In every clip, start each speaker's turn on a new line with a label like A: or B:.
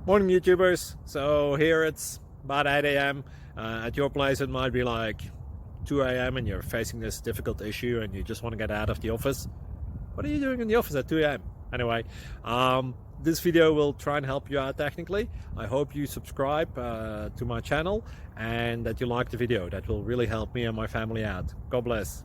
A: Morning, YouTubers. So here it's about 8 a.m. At your place, it might be like 2 a.m. and you're facing this difficult issue and you just want to get out of the office. What are you doing in the office at 2 a.m.? Anyway, this video will try and help you out technically. I hope you subscribe to my channel and that you like the video. That will really help me and my family out. God bless.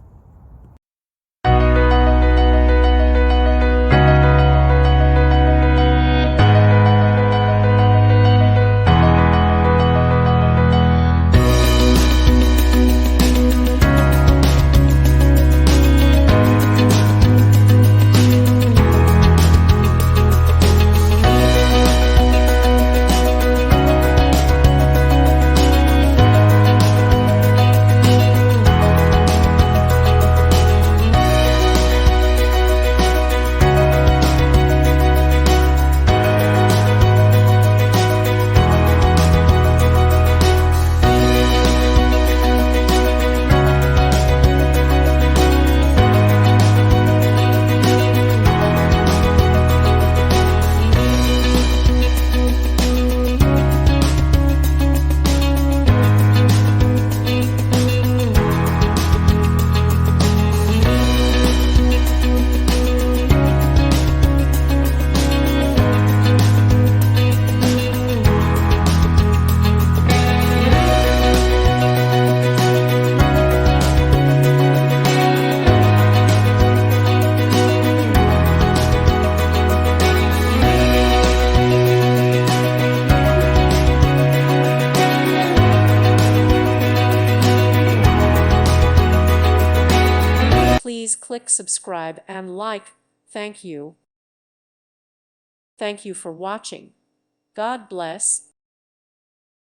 B: Please click subscribe and like. Thank you. Thank you for watching. God bless.